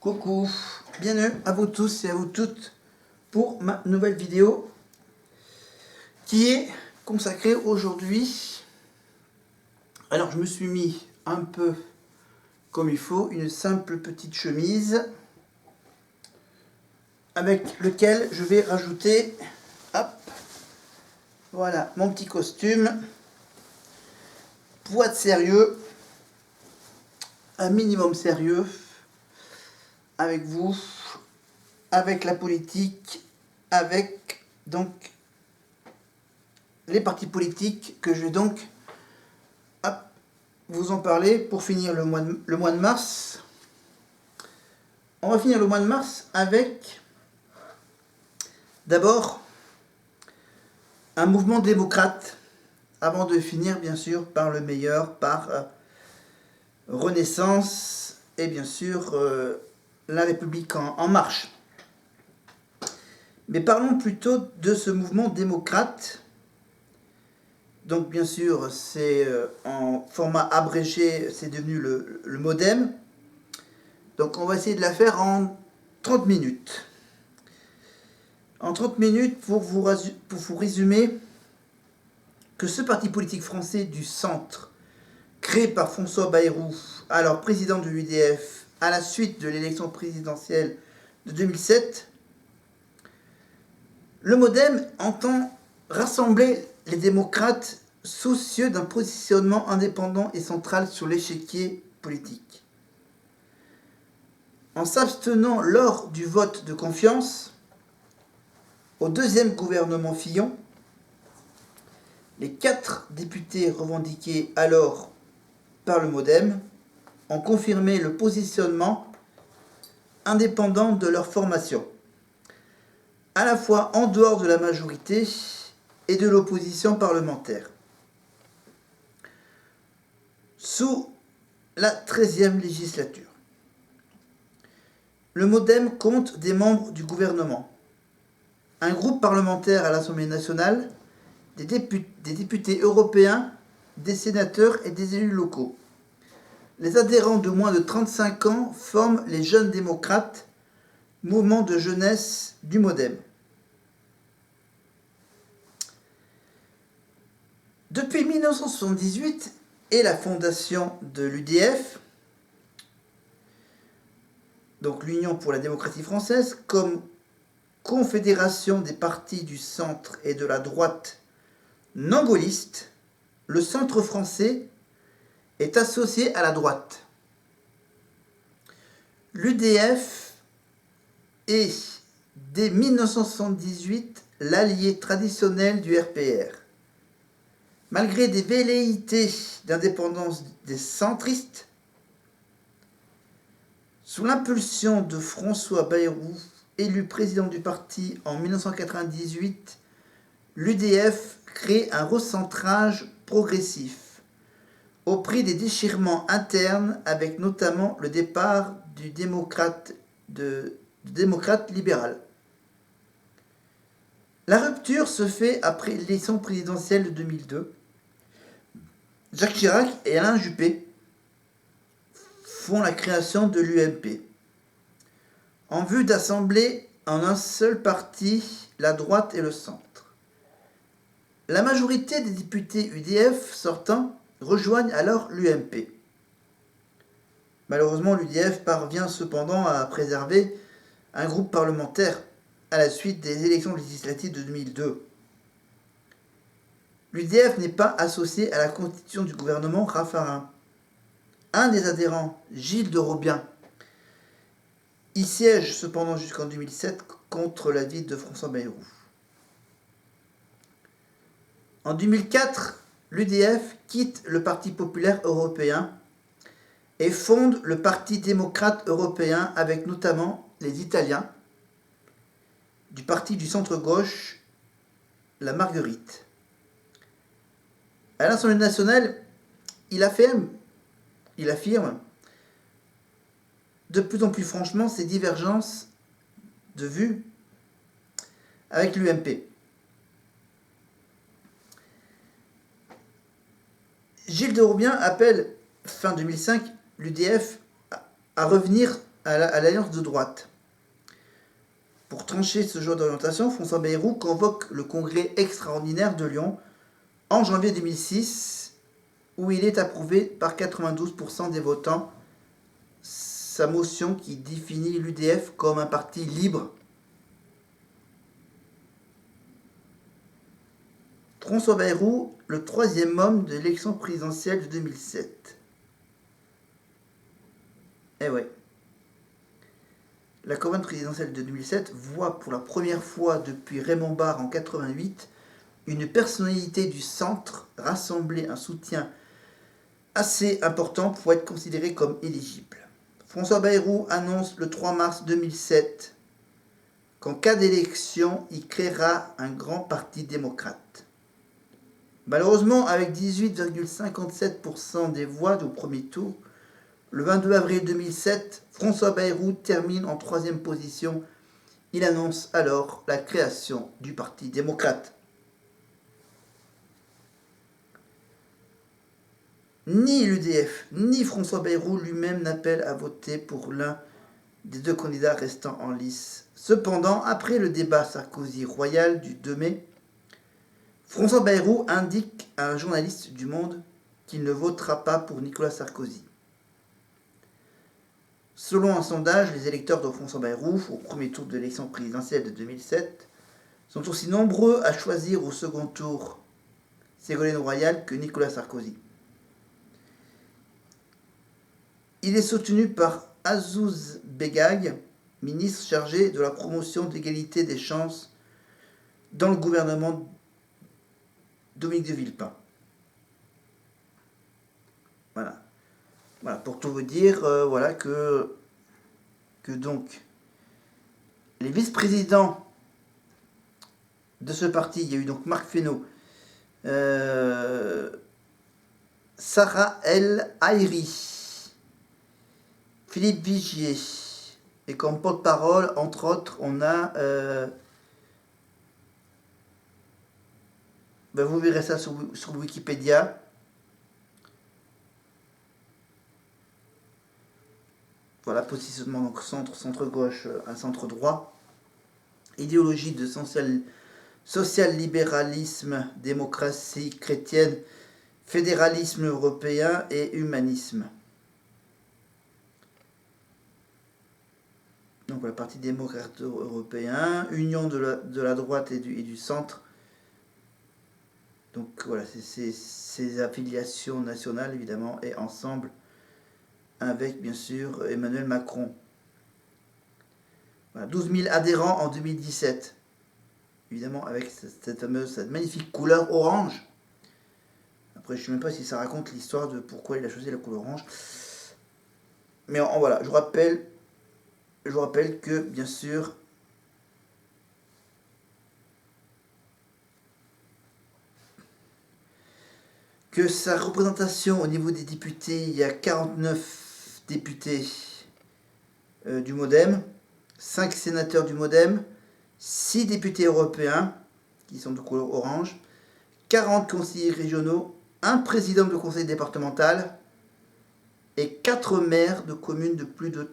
Coucou, bienvenue à vous tous et à vous toutes pour ma nouvelle vidéo qui est consacrée aujourd'hui. Alors je me suis mis un peu comme il faut, une simple petite chemise avec lequel je vais rajouter, hop, voilà mon petit costume, pour être sérieux, un minimum sérieux avec vous, avec la politique, avec donc les partis politiques que je vais donc vous en parler pour finir le mois de mars. On va finir le mois de mars avec d'abord un mouvement démocrate, avant de finir bien sûr par le meilleur, par Renaissance et bien sûr la République en marche. Mais parlons plutôt de ce mouvement démocrate. Donc bien sûr c'est en format abrégé, c'est devenu le MODEM. Donc on va essayer de la faire en 30 minutes. En 30 minutes pour vous résumer que ce parti politique français du centre, créé par François Bayrou, alors président de l'UDF, à la suite de l'élection présidentielle de 2007, le MODEM entend rassembler les démocrates soucieux d'un positionnement indépendant et central sur l'échiquier politique. En s'abstenant lors du vote de confiance au deuxième gouvernement Fillon, les 4 députés revendiqués alors par le MODEM ont confirmé le positionnement indépendant de leur formation, à la fois en dehors de la majorité et de l'opposition parlementaire. Sous la 13e législature, le MODEM compte des membres du gouvernement, un groupe parlementaire à l'Assemblée nationale, des députés européens, des sénateurs et des élus locaux. Les adhérents de moins de 35 ans forment les Jeunes démocrates, mouvement de jeunesse du MODEM. Depuis 1978 et la fondation de l'UDF, donc l'Union pour la démocratie française, comme confédération des partis du centre et de la droite non gaulliste, le centre français est associé à la droite. L'UDF est, dès 1978, l'allié traditionnel du RPR. Malgré des velléités d'indépendance des centristes, sous l'impulsion de François Bayrou, élu président du parti en 1998, l'UDF crée un recentrage progressif, au prix des déchirements internes, avec notamment le départ du démocrate libéral. La rupture se fait après l'élection présidentielle de 2002. Jacques Chirac et Alain Juppé font la création de l'UMP, en vue d'assembler en un seul parti la droite et le centre. La majorité des députés UDF sortants rejoignent alors l'UMP. Malheureusement, l'UDF parvient cependant à préserver un groupe parlementaire à la suite des élections législatives de 2002. L'UDF n'est pas associé à la constitution du gouvernement Raffarin. Un des adhérents, Gilles de Robien, y siège cependant jusqu'en 2007 contre l'avis de François Bayrou. En 2004, l'UDF quitte le Parti populaire européen et fonde le Parti démocrate européen avec notamment les Italiens du parti du centre-gauche, la Marguerite. À l'Assemblée nationale, il affirme de plus en plus franchement ses divergences de vues avec l'UMP. Gilles de Robien appelle, fin 2005, l'UDF à revenir à l'Alliance de droite. Pour trancher ce genre d'orientation, François Bayrou convoque le congrès extraordinaire de Lyon en janvier 2006, où il est approuvé par 92% des votants sa motion qui définit l'UDF comme un parti libre. François Bayrou, le troisième homme de l'élection présidentielle de 2007. Eh ouais. La campagne présidentielle de 2007 voit pour la première fois depuis Raymond Barre en 88 une personnalité du centre rassembler un soutien assez important pour être considéré comme éligible. François Bayrou annonce le 3 mars 2007 qu'en cas d'élection, il créera un grand parti démocrate. Malheureusement, avec 18,57% des voix au premier tour, le 22 avril 2007, François Bayrou termine en troisième position. Il annonce alors la création du Parti démocrate. Ni l'UDF, ni François Bayrou lui-même n'appellent à voter pour l'un des deux candidats restant en lice. Cependant, après le débat Sarkozy-Royal du 2 mai, François Bayrou indique à un journaliste du Monde qu'il ne votera pas pour Nicolas Sarkozy. Selon un sondage, les électeurs de François Bayrou, au premier tour de l'élection présidentielle de 2007, sont aussi nombreux à choisir au second tour Ségolène Royal que Nicolas Sarkozy. Il est soutenu par Azouz Begag, ministre chargé de la promotion de l'égalité des chances dans le gouvernement Dominique de Villepin. Voilà, pour tout vous dire, que donc les vice-présidents de ce parti, il y a eu donc Marc Fesneau, Sarah El Haïry, Philippe Vigier, et comme porte-parole, entre autres, on a... vous verrez ça sur Wikipédia. Voilà, positionnement donc centre-gauche à centre-droit. Idéologie de social-libéralisme, démocratie chrétienne, fédéralisme européen et humanisme. Donc le Parti démocrate européen, union de la droite et du centre. Donc voilà, c'est ces affiliations nationales évidemment, et ensemble avec bien sûr Emmanuel Macron. Voilà, 12 000 adhérents en 2017. Évidemment avec cette magnifique couleur orange. Après je ne sais même pas si ça raconte l'histoire de pourquoi il a choisi la couleur orange. Mais voilà, je vous rappelle que bien sûr que sa représentation au niveau des députés, il y a 49 députés du MoDem, 5 sénateurs du MoDem, 6 députés européens, qui sont de couleur orange, 40 conseillers régionaux, un président de conseil départemental et 4 maires de communes de plus de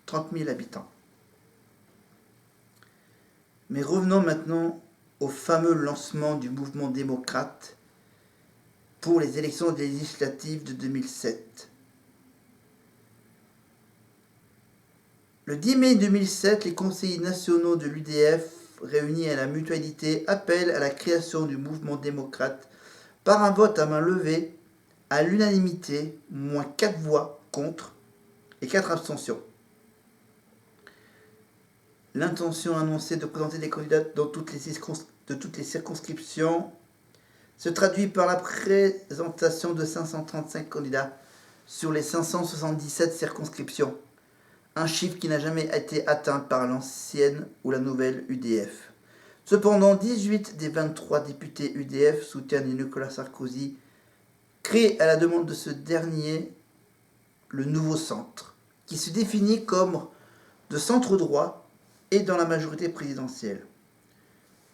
30 000 habitants. Mais revenons maintenant au fameux lancement du mouvement démocrate pour les élections législatives de 2007. Le 10 mai 2007, les conseillers nationaux de l'UDF, réunis à la Mutualité, appellent à la création du mouvement démocrate par un vote à main levée, à l'unanimité, moins 4 voix contre et 4 abstentions. L'intention annoncée de présenter des candidats dans toutes les circonscriptions se traduit par la présentation de 535 candidats sur les 577 circonscriptions, un chiffre qui n'a jamais été atteint par l'ancienne ou la nouvelle UDF. Cependant, 18 des 23 députés UDF soutiennent Nicolas Sarkozy, créé à la demande de ce dernier le Nouveau Centre, qui se définit comme de centre droit et dans la majorité présidentielle.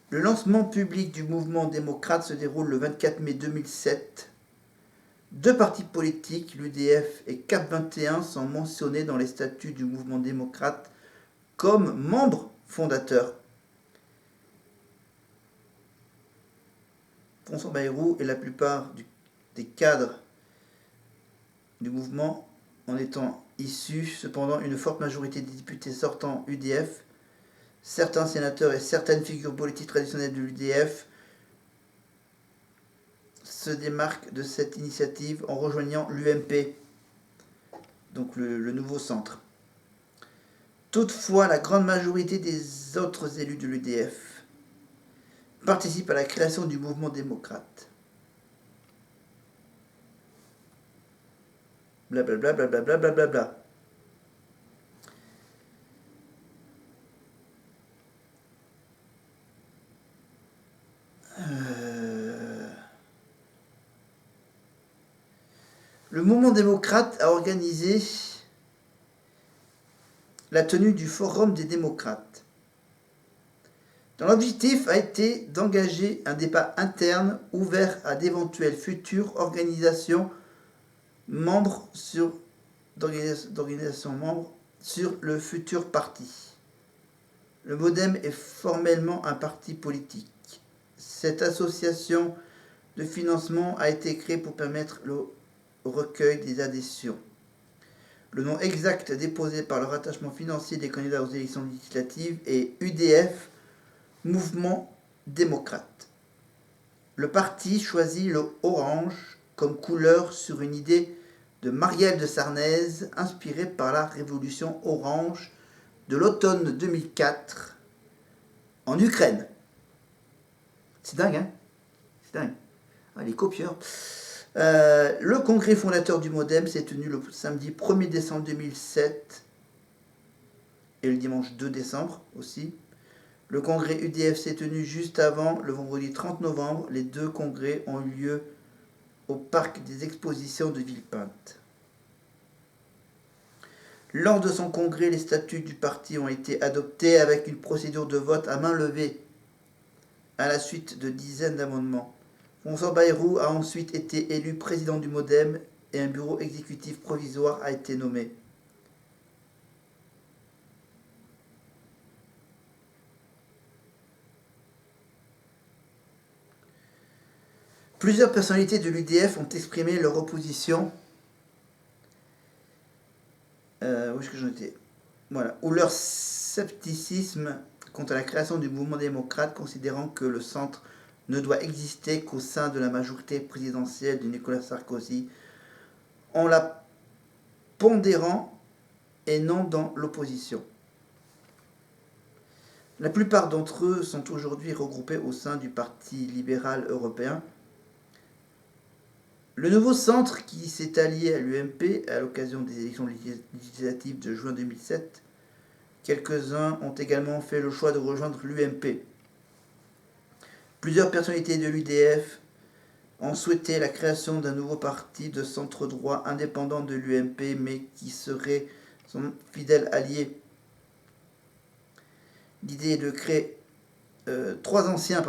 Le lancement public du mouvement démocrate se déroule le 24 mai 2007 Deux partis politiques, l'UDF et CAP21, sont mentionnés dans les statuts du mouvement démocrate comme membres fondateurs. François Bayrou et la plupart des cadres du mouvement en étant issus, cependant, une forte majorité des députés sortants UDF, certains sénateurs et certaines figures politiques traditionnelles de l'UDF se démarquent de cette initiative en rejoignant l'UMP, donc le nouveau centre. Toutefois, la grande majorité des autres élus de l'UDF participent à la création du mouvement démocrate. Blablabla, blablabla, blablabla. Le mouvement démocrate a organisé la tenue du Forum des démocrates, dont l'objectif a été d'engager un débat interne ouvert à d'éventuelles futures organisations membres sur le futur parti. Le MoDem est formellement un parti politique. Cette association de financement a été créée pour permettre le recueil des adhésions. Le nom exact déposé par le rattachement financier des candidats aux élections législatives est UDF, Mouvement démocrate. Le parti choisit le orange comme couleur sur une idée de Marielle de Sarnez, inspirée par la révolution orange de l'automne 2004 en Ukraine. C'est dingue, hein? C'est dingue. Ah, les copieurs. Le congrès fondateur du MoDem s'est tenu le samedi 1er décembre 2007 et le dimanche 2 décembre aussi. Le congrès UDF s'est tenu juste avant, le vendredi 30 novembre. Les deux congrès ont eu lieu au parc des expositions de Villepinte. Lors de son congrès, les statuts du parti ont été adoptés avec une procédure de vote à main levée, à la suite de dizaines d'amendements. François Bayrou a ensuite été élu président du MoDem et un bureau exécutif provisoire a été nommé. Plusieurs personnalités de l'UDF ont exprimé leur opposition où est-ce que j'en étais ? Voilà, ou leur scepticisme quant à la création du mouvement démocrate, considérant que le centre ne doit exister qu'au sein de la majorité présidentielle de Nicolas Sarkozy, en la pondérant et non dans l'opposition. La plupart d'entre eux sont aujourd'hui regroupés au sein du Parti libéral européen. Le nouveau centre, qui s'est allié à l'UMP à l'occasion des élections législatives de juin 2007, quelques-uns ont également fait le choix de rejoindre l'UMP. Plusieurs personnalités de l'UDF ont souhaité la création d'un nouveau parti de centre-droit indépendant de l'UMP, mais qui serait son fidèle allié. L'idée est de créer trois anciens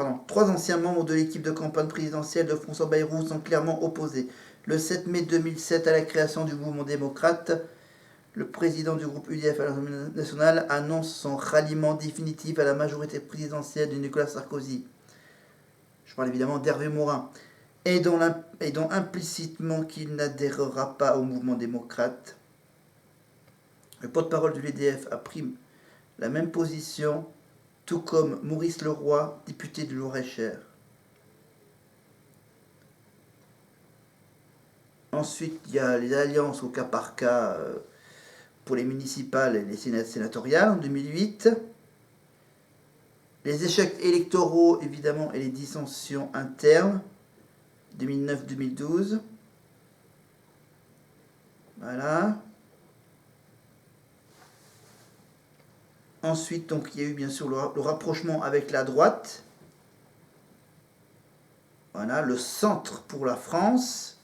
membres de l'équipe de campagne présidentielle de François Bayrou sont clairement opposés. Le 7 mai 2007, à la création du mouvement démocrate, le président du groupe UDF à l'Assemblée nationale annonce son ralliement définitif à la majorité présidentielle de Nicolas Sarkozy. Je parle évidemment d'Hervé Morin. Et dont implicitement qu'il n'adhérera pas au mouvement démocrate. Le porte-parole de l'UDF a pris la même position, tout comme Maurice Leroy, député de Loir-et-Cher. Ensuite, il y a les alliances au cas par cas pour les municipales et les sénatoriales en 2008. Les échecs électoraux, évidemment, et les dissensions internes, 2009-2012. Voilà. Ensuite, donc, il y a eu bien sûr le rapprochement avec la droite. Voilà, le centre pour la France.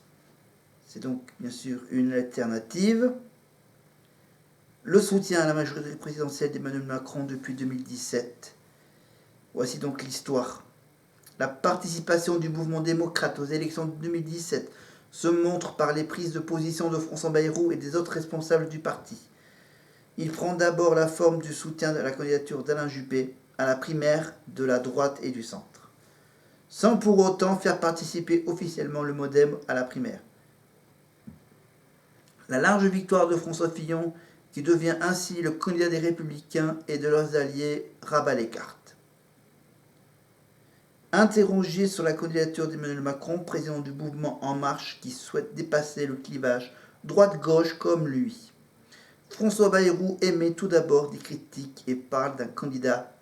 C'est donc bien sûr une alternative. Le soutien à la majorité présidentielle d'Emmanuel Macron depuis 2017. Voici donc l'histoire. La participation du mouvement démocrate aux élections de 2017 se montre par les prises de position de François Bayrou et des autres responsables du parti. Il prend d'abord la forme du soutien de la candidature d'Alain Juppé à la primaire de la droite et du centre, sans pour autant faire participer officiellement le MoDem à la primaire. La large victoire de François Fillon, qui devient ainsi le candidat des Républicains et de leurs alliés, rabat les cartes. Interrogé sur la candidature d'Emmanuel Macron, président du mouvement En Marche qui souhaite dépasser le clivage droite-gauche comme lui, François Bayrou émet tout d'abord des critiques et parle d'un candidat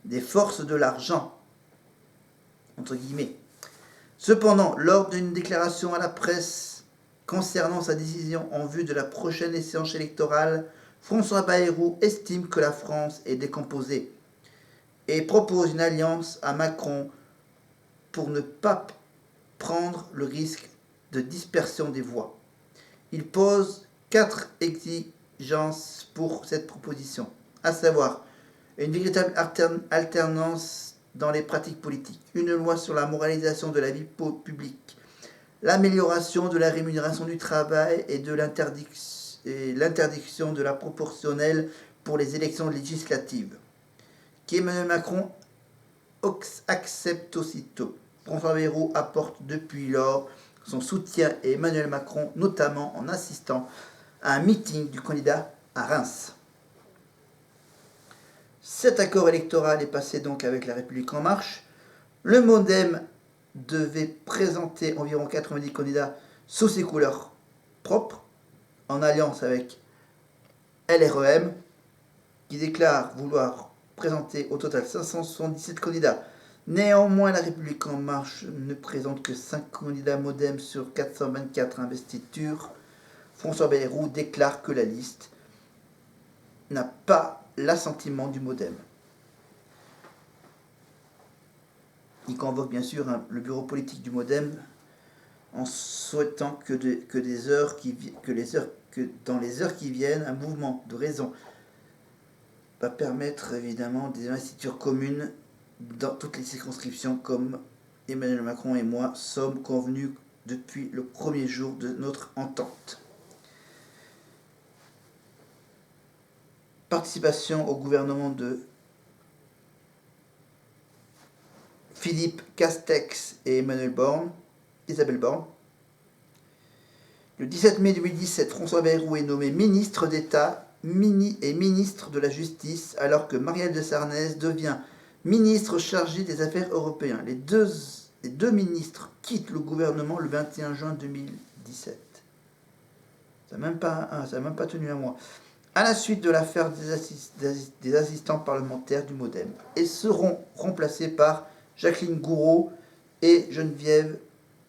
des forces de l'argent, entre guillemets. Cependant, lors d'une déclaration à la presse concernant sa décision en vue de la prochaine échéance électorale, François Bayrou estime que la France est décomposée et propose une alliance à Macron pour ne pas prendre le risque de dispersion des voix. Il pose 4 exigences pour cette proposition, à savoir une véritable alternance dans les pratiques politiques, une loi sur la moralisation de la vie publique, l'amélioration de la rémunération du travail et de l'interdiction de la proportionnelle pour les élections législatives, qu'Emmanuel Macron accepte aussitôt. François Bayrou apporte depuis lors son soutien à Emmanuel Macron, notamment en assistant à un meeting du candidat à Reims. Cet accord électoral est passé donc avec La République En Marche. Le MoDem devait présenter environ 90 candidats sous ses couleurs propres, en alliance avec LREM, qui déclare vouloir présenter au total 577 candidats. Néanmoins, La République En Marche ne présente que 5 candidats MoDem sur 424 investitures. François Bayrou déclare que la liste n'a pas l'assentiment du MoDem. Il convoque bien sûr le bureau politique du MoDem en souhaitant que dans les heures qui viennent, un mouvement de raison va permettre évidemment des investitures communes dans toutes les circonscriptions comme Emmanuel Macron et moi sommes convenus depuis le premier jour de notre entente. Participation au gouvernement de Philippe Castex et Isabelle Borne. Le 17 mai 2017, François Bayrou est nommé ministre d'État et ministre de la Justice, alors que Marielle de Sarnez devient ministre chargé des Affaires européennes. Les deux ministres quittent le gouvernement le 21 juin 2017. Ça n'a même pas tenu un mois. À la suite de l'affaire des assistants parlementaires du MoDem, et seront remplacés par Jacqueline Gouraud et Geneviève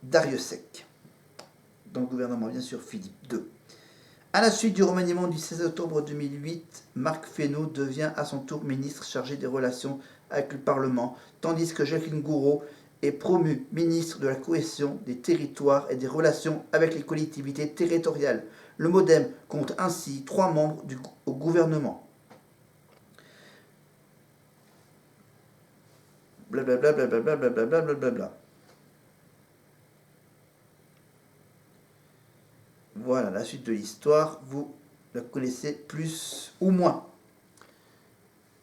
Darrieussecq. Dans le gouvernement, bien sûr, Philippe II. À la suite du remaniement du 16 octobre 2008, Marc Fesneau devient à son tour ministre chargé des relations avec le Parlement, tandis que Jacqueline Gouraud est promue ministre de la cohésion des territoires et des relations avec les collectivités territoriales. Le MoDem compte ainsi 3 membres au gouvernement. Blablabla, blablabla, blablabla, blablabla. Voilà, la suite de l'histoire, vous la connaissez plus ou moins.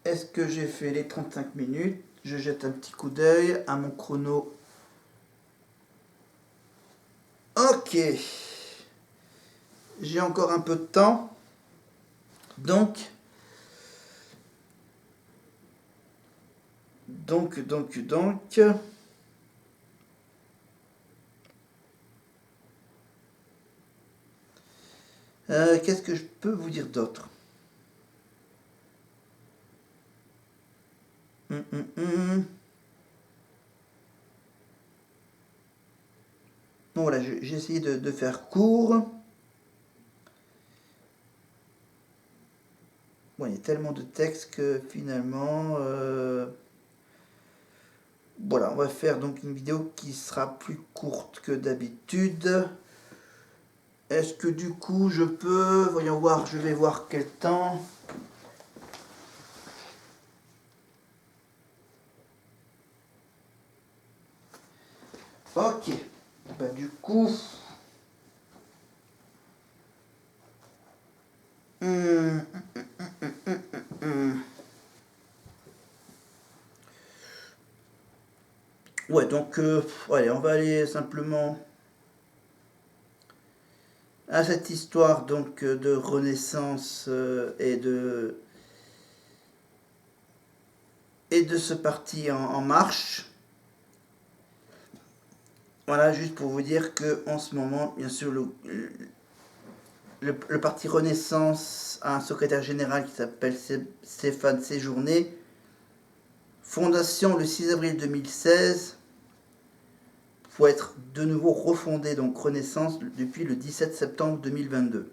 Est-ce que j'ai fait les 35 minutes? Je jette un petit coup d'œil à mon chrono. Ok. J'ai encore un peu de temps. Donc. Qu'est-ce que je peux vous dire d'autre? Bon, voilà, j'ai essayé de faire court. Bon, il y a tellement de textes que finalement... Voilà, on va faire donc une vidéo qui sera plus courte que d'habitude. Est-ce que du coup je peux... Voyons voir, je vais voir quel temps. Ok. Bah, du coup, Hum, hum. Ouais, donc, allez, on va aller simplement à cette histoire donc de renaissance et de ce parti en marche. Voilà, juste pour vous dire que en ce moment, bien sûr, le parti Renaissance a un secrétaire général qui s'appelle Stéphane Séjourné. Fondation le 6 avril 2016 pour être de nouveau refondé, donc Renaissance, depuis le 17 septembre 2022.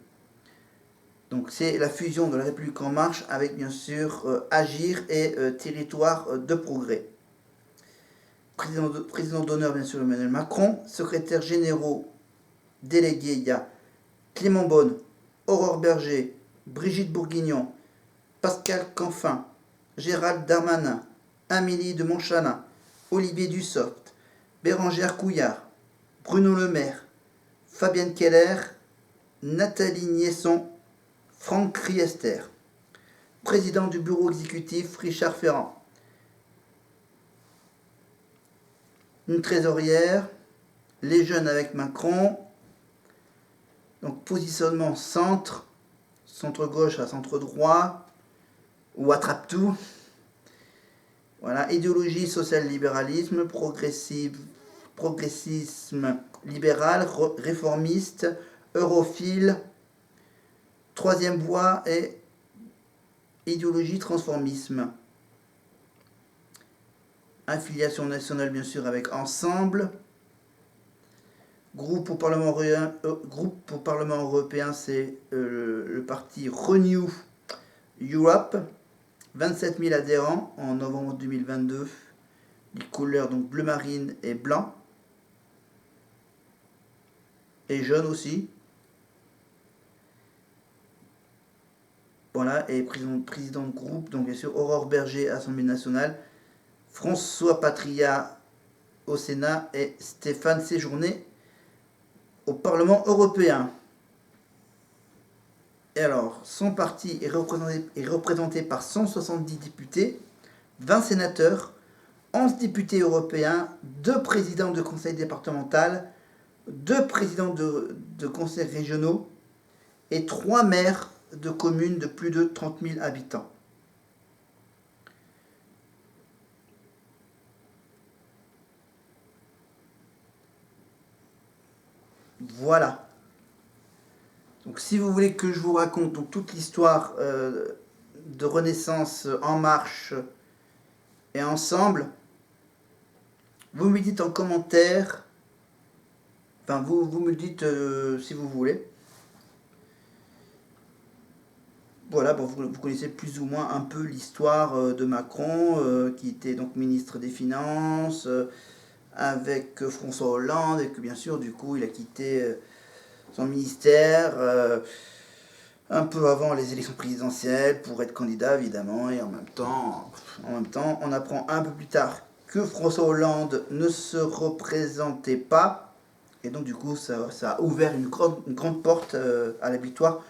Donc c'est la fusion de la République en marche avec bien sûr Agir et Territoire de progrès. Président d'honneur bien sûr Emmanuel Macron, secrétaire généraux délégués, il y a Clément Beaune, Aurore Berger, Brigitte Bourguignon, Pascal Canfin, Gérald Darmanin, Amélie de Montchalin, Olivier Dussopt, Bérangère Couillard, Bruno Le Maire, Fabienne Keller, Nathalie Niesson, Franck Riester. Président du bureau exécutif, Richard Ferrand. Une trésorière, les jeunes avec Macron. Donc positionnement centre, centre-gauche à centre-droit, ou attrape-tout. Voilà, idéologie social-libéralisme, progressisme libéral, réformiste, europhile, troisième voie et idéologie transformisme. Affiliation nationale bien sûr avec Ensemble. Groupe au Parlement européen, c'est le parti Renew Europe. 27 000 adhérents en novembre 2022. Les couleurs donc bleu marine et blanc. Et jaune aussi. Voilà, et président de groupe, donc bien sûr Aurore Berger, Assemblée nationale. François Patria au Sénat et Stéphane Séjourné au Parlement européen. Et alors, son parti est représenté par 170 députés, 20 sénateurs, 11 députés européens, 2 présidents de conseil départemental, 2 présidents de conseils régionaux et 3 maires de communes de plus de 30 000 habitants. Voilà. Donc si vous voulez que je vous raconte donc, toute l'histoire de Renaissance en marche et ensemble, vous me dites en commentaire, enfin vous me dites si vous voulez. Voilà, bon, vous connaissez plus ou moins un peu l'histoire de Macron, qui était donc ministre des Finances, avec François Hollande, et que bien sûr, du coup, il a quitté son ministère un peu avant les élections présidentielles pour être candidat, évidemment, et en même temps, on apprend un peu plus tard que François Hollande ne se représentait pas, et donc du coup, ça a ouvert une grande porte à la victoire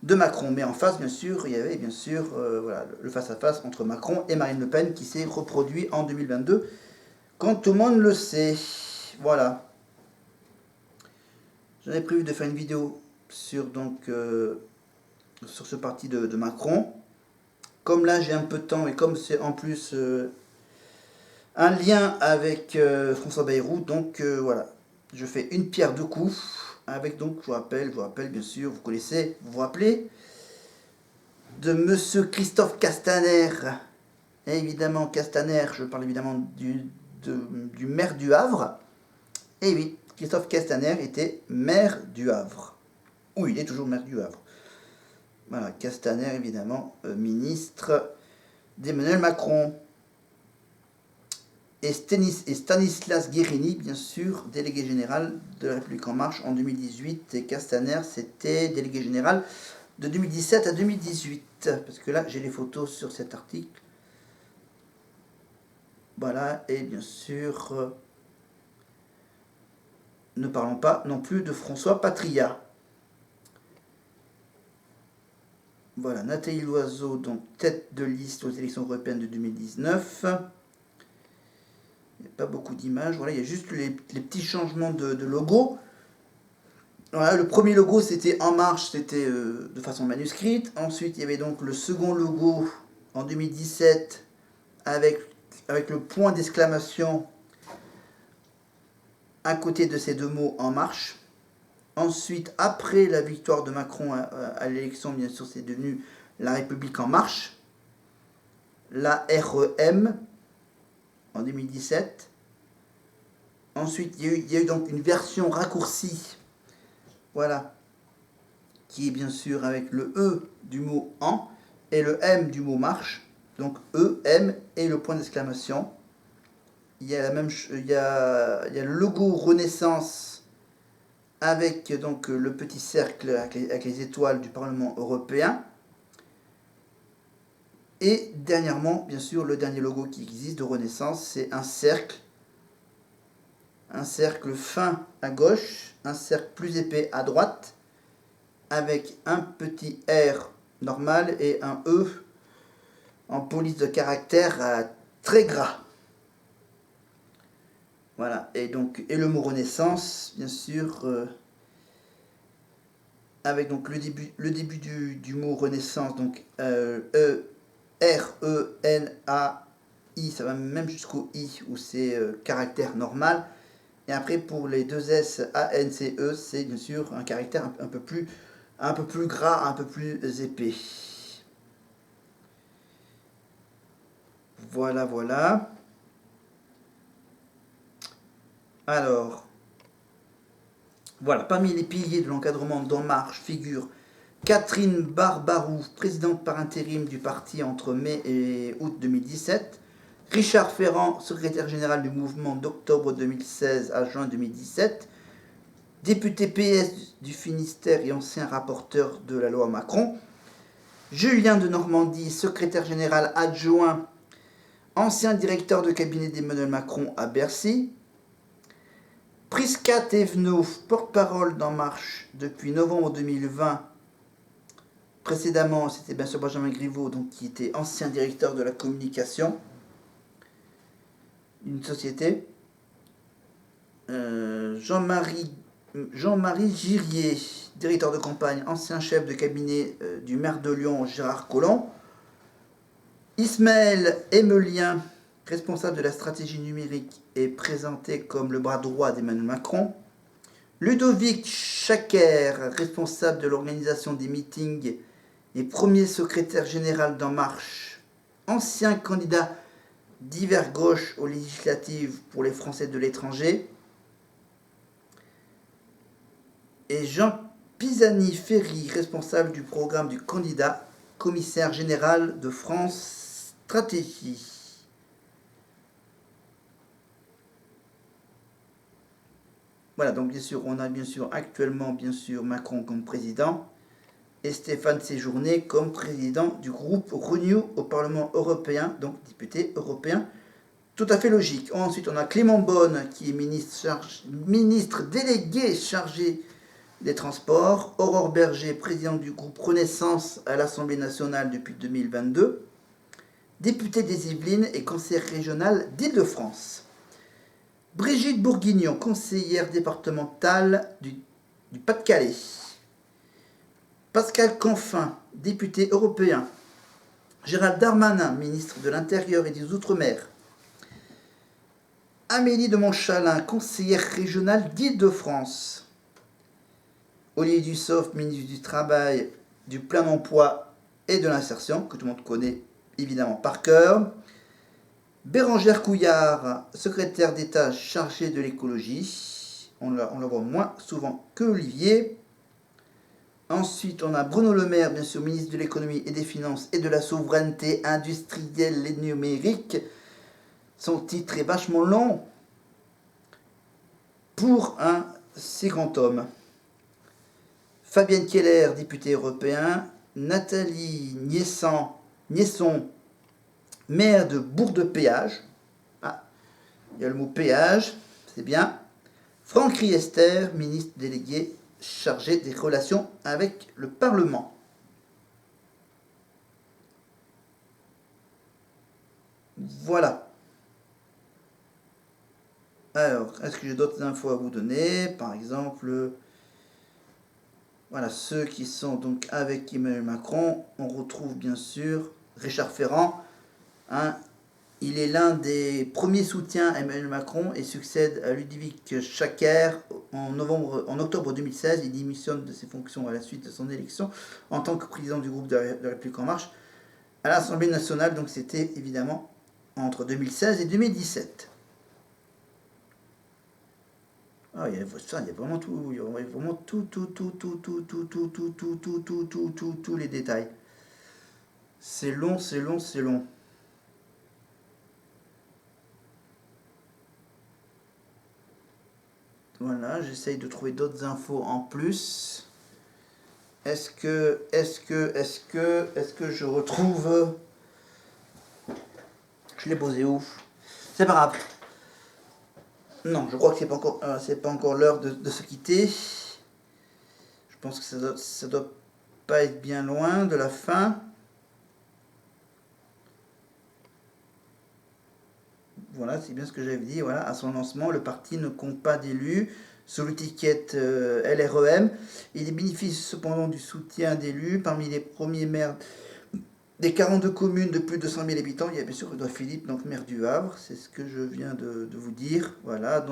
de Macron. Mais en face, bien sûr, il y avait bien sûr voilà, le face-à-face entre Macron et Marine Le Pen qui s'est reproduit en 2022, quand tout le monde le sait. Voilà. J'en ai prévu de faire une vidéo sur, sur ce parti de Macron. Comme là, j'ai un peu de temps et comme c'est en plus un lien avec François Bayrou, donc voilà. Je fais une pierre deux coups. Avec donc, je vous rappelle bien sûr, vous connaissez, vous vous rappelez de Monsieur Christophe Castaner. Et évidemment, Castaner, je parle évidemment du maire du Havre. Et oui, Christophe Castaner était maire du Havre. Oui, il est toujours maire du Havre. Voilà, Castaner, évidemment, ministre d'Emmanuel Macron. Et Stanislas Guérini, bien sûr, délégué général de la République En Marche en 2018. Et Castaner, c'était délégué général de 2017 à 2018. Parce que là, j'ai les photos sur cet article. Voilà, et bien sûr, ne parlons pas non plus de François Patria. Voilà, Nathalie Loiseau, donc tête de liste aux élections européennes de 2019. Il n'y a pas beaucoup d'images, voilà, il y a juste les petits changements de logo. Voilà, le premier logo c'était En Marche, c'était de façon manuscrite. Ensuite il y avait donc le second logo en 2017 avec le point d'exclamation à côté de ces deux mots En Marche. Ensuite, après la victoire de Macron à l'élection, bien sûr, c'est devenu La République En Marche, la REM en 2017. Ensuite, il y a eu donc une version raccourcie, voilà, qui est bien sûr avec le E du mot En et le M du mot Marche. Donc E, M et le point d'exclamation. Il y a le logo Renaissance avec donc le petit cercle avec les étoiles du Parlement européen. Et dernièrement, bien sûr, le dernier logo qui existe de Renaissance, c'est un cercle fin à gauche, un cercle plus épais à droite, avec un petit R normal et un E en police de caractère très gras. Voilà, et le mot Renaissance, bien sûr, avec donc le début du mot Renaissance, donc R-E-N-A-I, ça va même jusqu'au I, où c'est caractère normal. Et après, pour les deux S, A-N-C-E, c'est bien sûr un caractère un peu plus gras, un peu plus épais. Voilà, voilà. Alors, voilà, parmi les piliers de l'encadrement d'En Marche figure Catherine Barbarou, présidente par intérim du parti entre mai et août 2017. Richard Ferrand, secrétaire général du mouvement d'octobre 2016 à juin 2017. Député PS du Finistère et ancien rapporteur de la loi Macron. Julien de Normandie, secrétaire général adjoint, ancien directeur de cabinet d'Emmanuel Macron à Bercy. Prisca Thévenot, porte-parole d'En Marche depuis novembre 2020. Précédemment, c'était bien sûr Benjamin Griveaux, donc, qui était ancien directeur de la communication d'une société. Jean-Marie Girier, directeur de campagne, ancien chef de cabinet du maire de Lyon, Gérard Collomb. Ismaël Emelien, responsable de la stratégie numérique, est présenté comme le bras droit d'Emmanuel Macron. Ludovic Chaker, responsable de l'organisation des meetings et premier secrétaire général d'En Marche, ancien candidat d'hiver gauche aux législatives pour les Français de l'étranger. Et Jean Pisani-Ferry, responsable du programme du candidat commissaire général de France Stratégie. Voilà, donc bien sûr, on a bien sûr actuellement Macron comme président et Stéphane Séjourné comme président du groupe Renew au Parlement européen, donc député européen. Tout à fait logique. Ensuite, on a Clément Beaune qui est ministre délégué chargé des Transports. Aurore Berger, présidente du groupe Renaissance à l'Assemblée nationale depuis 2022. Députée des Yvelines et conseillère régionale d'Île-de-France. Brigitte Bourguignon, conseillère départementale du Pas-de-Calais. Pascal Canfin, député européen. Gérald Darmanin, ministre de l'Intérieur et des Outre-mer. Amélie de Montchalin, conseillère régionale d'Île-de-France. Olivier Dussopt, ministre du Travail, du Plein Emploi et de l'Insertion, que tout le monde connaît évidemment par cœur. Bérangère Couillard, secrétaire d'État chargée de l'écologie. On la voit moins souvent que Olivier. Ensuite, on a Bruno Le Maire, bien sûr, ministre de l'économie et des finances et de la souveraineté industrielle et numérique. Son titre est vachement long pour un si grand homme. Fabienne Keller, députée européen. Nathalie Niesson, maire de Bourg-de-Péage. Ah, il y a le mot péage, c'est bien. Franck Riester, ministre délégué chargé des relations avec le Parlement. Voilà. Alors, est-ce que j'ai d'autres infos à vous donner? Par exemple, voilà, ceux qui sont donc avec Emmanuel Macron, on retrouve bien sûr Richard Ferrand. Hein, il est l'un des premiers soutiens à Emmanuel Macron et succède à Ludovic Schacker en octobre 2016. Il démissionne de ses fonctions à la suite de son élection en tant que président du groupe de la République En Marche à l'Assemblée nationale. Donc c'était évidemment entre 2016 et 2017. Ah, il y a vraiment tout, il y a vraiment tous les détails. C'est long, c'est long, c'est long. Voilà, j'essaye de trouver d'autres infos en plus. Est-ce que je retrouve... Je l'ai posé où? C'est pas grave. Non, je crois que c'est pas encore l'heure de se quitter. Je pense que ça doit pas être bien loin de la fin. Voilà, c'est bien ce que j'avais dit. Voilà, à son lancement, le parti ne compte pas d'élus sous l'étiquette LREM. Il bénéficie cependant du soutien d'élus. Parmi les premiers maires des 42 communes de plus de 100 000 habitants, il y a bien sûr Edouard Philippe, donc maire du Havre. C'est ce que je viens de vous dire. Voilà,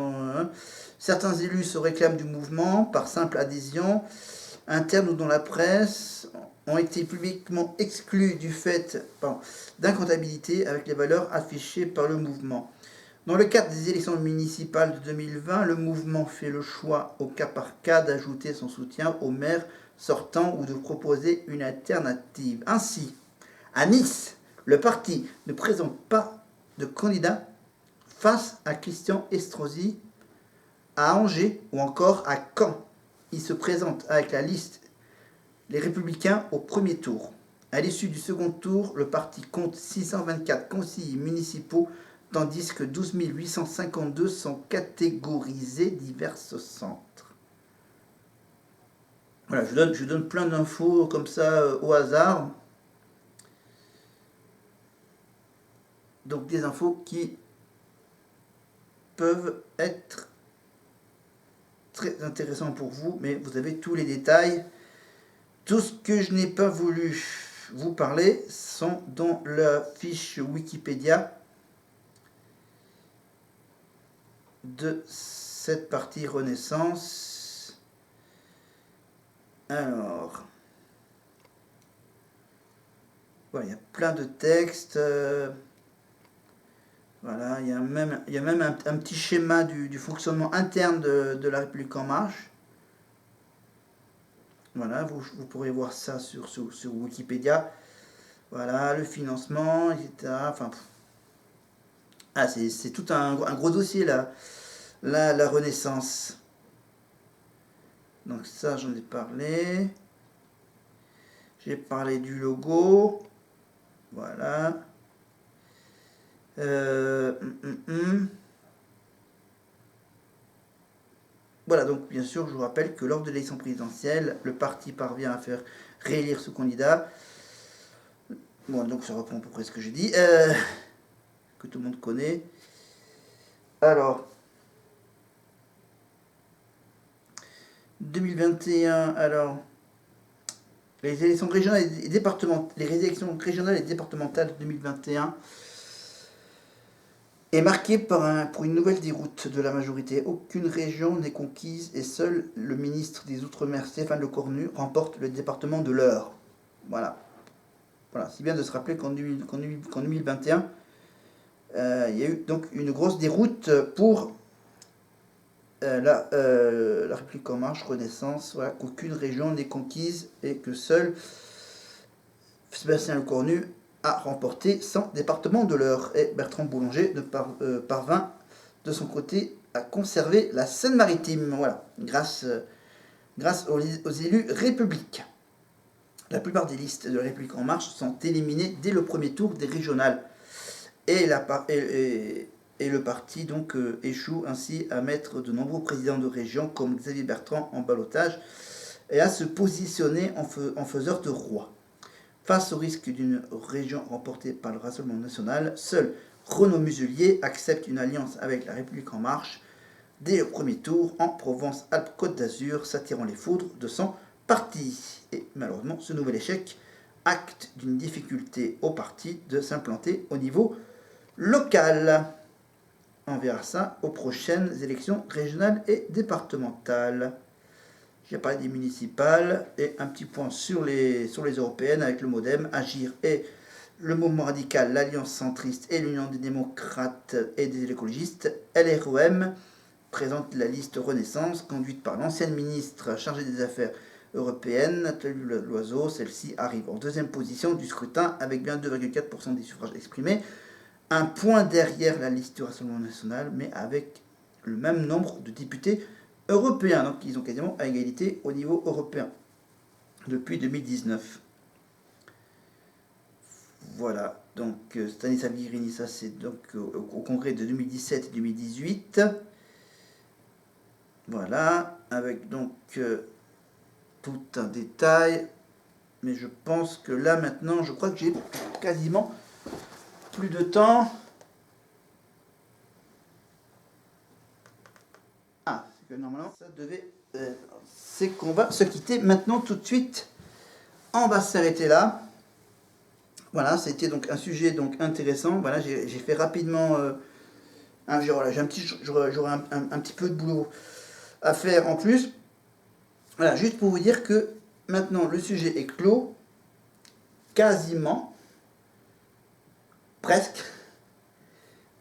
certains élus se réclament du mouvement par simple adhésion interne ou dans la presse, ont été publiquement exclus du fait d'incompatibilité avec les valeurs affichées par le mouvement. Dans le cadre des élections municipales de 2020, le mouvement fait le choix au cas par cas d'ajouter son soutien au maire sortant ou de proposer une alternative. Ainsi, à Nice, le parti ne présente pas de candidat face à Christian Estrosi. À Angers ou encore à Caen, il se présente avec la liste Les Républicains au premier tour. À l'issue du second tour, le parti compte 624 conseillers municipaux, tandis que 12 852 sont catégorisés divers centres. Voilà, je donne plein d'infos comme ça au hasard. Donc des infos qui peuvent être très intéressantes pour vous, mais vous avez tous les détails. Tout ce que je n'ai pas voulu vous parler sont dans la fiche Wikipédia de cette partie Renaissance. Alors, voilà, il y a plein de textes. Voilà, il y a même un petit schéma du fonctionnement interne de la République En Marche. Voilà, vous pourrez voir ça sur Wikipédia. Voilà, le financement, etc. Enfin, c'est tout un gros dossier là, la Renaissance. Donc ça, j'en ai parlé. J'ai parlé du logo. Voilà. Voilà, donc bien sûr, je vous rappelle que lors de l'élection présidentielle, le parti parvient à faire réélire ce candidat. Bon, donc ça reprend à peu près ce que j'ai dit, que tout le monde connaît. Alors, 2021, alors, les élections régionales et départementales de 2021 est marquée pour une nouvelle déroute de la majorité. Aucune région n'est conquise et seul le ministre des Outre-mer, Stéphane Lecornu, remporte le département de l'Eure. Voilà. Voilà, c'est bien de se rappeler qu'en 2021, il y a eu donc une grosse déroute pour la République En Marche, Renaissance, voilà, qu'aucune région n'est conquise et que seul Sébastien Lecornu a remporté 100 départements de l'Eure. Et Bertrand Boulanger parvint de son côté à conserver la Seine-Maritime, voilà, grâce aux élus républicains. La plupart des listes de la République En Marche sont éliminées dès le premier tour des régionales. Et le parti donc échoue ainsi à mettre de nombreux présidents de région comme Xavier Bertrand en ballottage et à se positionner en faiseur de roi. Face au risque d'une région remportée par le Rassemblement national, seul Renaud Muselier accepte une alliance avec La République En Marche dès le premier tour en Provence-Alpes-Côte d'Azur, s'attirant les foudres de son parti. Et malheureusement, ce nouvel échec acte d'une difficulté au parti de s'implanter au niveau local. On verra ça aux prochaines élections régionales et départementales. J'ai parlé des municipales et un petit point sur les européennes avec le MoDem, Agir et le mouvement radical, l'Alliance centriste et l'Union des démocrates et des écologistes. LREM présente la liste Renaissance conduite par l'ancienne ministre chargée des Affaires européennes, Nathalie Loiseau. Celle-ci arrive en deuxième position du scrutin avec bien 2,4% des suffrages exprimés. Un point derrière la liste du Rassemblement national, mais avec le même nombre de députés européens. Donc ils ont quasiment à égalité au niveau européen depuis 2019. Voilà, donc Stanislas Guerini, ça c'est donc au congrès de 2017 et 2018. Voilà, avec donc tout un détail. Mais je pense que là maintenant, je crois que j'ai quasiment plus de temps. Ah, c'est que normalement ça devait... c'est qu'on va se quitter maintenant tout de suite. On va s'arrêter là. Voilà, c'était donc un sujet donc intéressant. Voilà, j'ai fait rapidement... j'aurai un petit peu de boulot à faire en plus. Voilà, juste pour vous dire que maintenant le sujet est clos. Quasiment. Presque.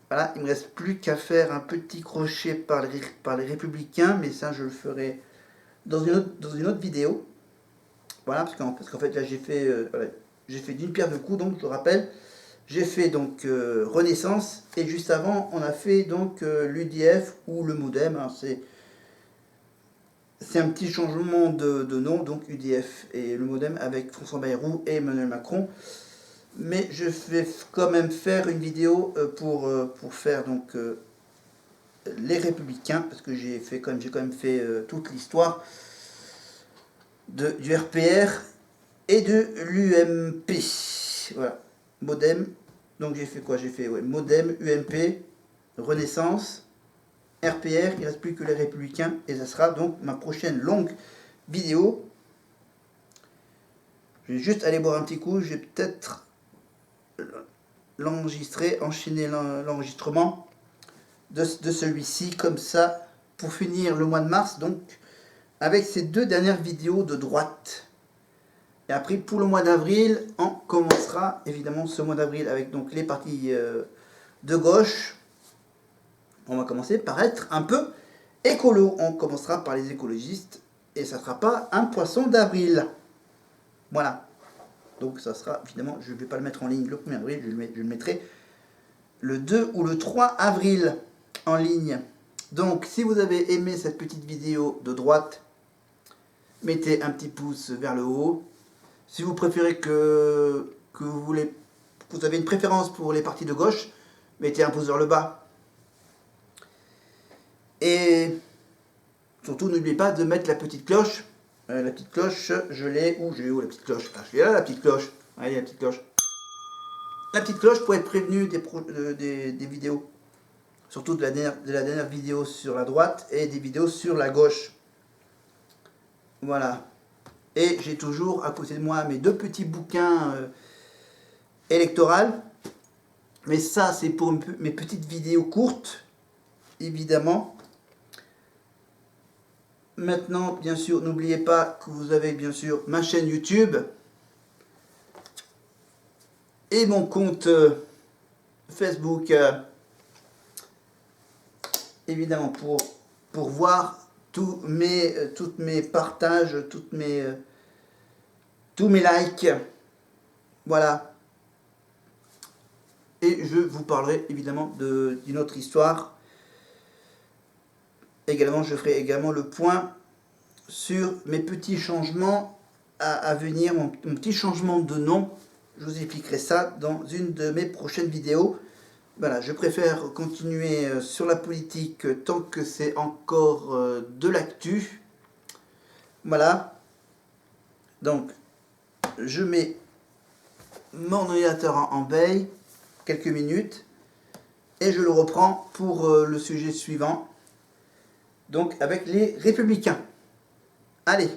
Voilà, il ne me reste plus qu'à faire un petit crochet par les Républicains, mais ça je le ferai dans une autre vidéo. Voilà, parce qu'en fait là j'ai fait d'une pierre deux coups, donc je le rappelle, j'ai fait donc Renaissance, et juste avant on a fait donc l'UDF ou le MoDem, hein, c'est un petit changement de nom, donc UDF et le MoDem avec François Bayrou et Emmanuel Macron. Mais je vais quand même faire une vidéo pour faire donc les Républicains, parce que j'ai quand même fait toute l'histoire du RPR et de l'UMP. Voilà, MoDem. Donc j'ai fait quoi? J'ai fait MoDem, UMP, Renaissance, RPR. Il ne reste plus que les Républicains, et ça sera donc ma prochaine longue vidéo. Je vais juste aller boire un petit coup. Je vais peut-être l'enregistrer, enchaîner l'enregistrement de celui-ci comme ça pour finir le mois de mars, donc avec ces deux dernières vidéos de droite. Et après pour le mois d'avril on commencera évidemment ce mois d'avril avec donc les partis de gauche. On va commencer par être un peu écolo, on commencera par les écologistes et ça sera pas un poisson d'avril. Voilà. Donc ça sera, évidemment, je ne vais pas le mettre en ligne le 1er avril, je le mettrai le 2 ou le 3 avril en ligne. Donc si vous avez aimé cette petite vidéo de droite, mettez un petit pouce vers le haut. Si vous préférez que vous avez une préférence pour les partis de gauche, mettez un pouce vers le bas. Et surtout n'oubliez pas de mettre la petite cloche. La petite cloche, je l'ai où? J'ai où la petite cloche? Ah, je l'ai là, la petite cloche. Allez, la petite cloche. La petite cloche pour être prévenu des vidéos. Surtout de la dernière vidéo sur la droite et des vidéos sur la gauche. Voilà. Et j'ai toujours à côté de moi mes deux petits bouquins électoraux. Mais ça, c'est pour mes petites vidéos courtes, évidemment. Maintenant, bien sûr, n'oubliez pas que vous avez bien sûr ma chaîne YouTube et mon compte Facebook, évidemment, pour voir tous mes partages, tous mes likes. Voilà. Et je vous parlerai évidemment d'une autre histoire. Également, je ferai également le point sur mes petits changements à venir, mon petit changement de nom. Je vous expliquerai ça dans une de mes prochaines vidéos. Voilà, je préfère continuer sur la politique tant que c'est encore de l'actu. Voilà. Donc, je mets mon ordinateur en veille, quelques minutes. et je le reprends pour le sujet suivant, donc avec les Républicains. Allez,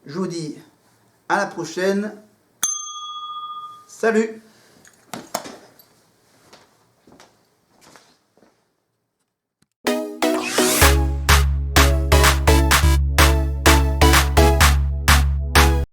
je vous dis à la prochaine. Salut!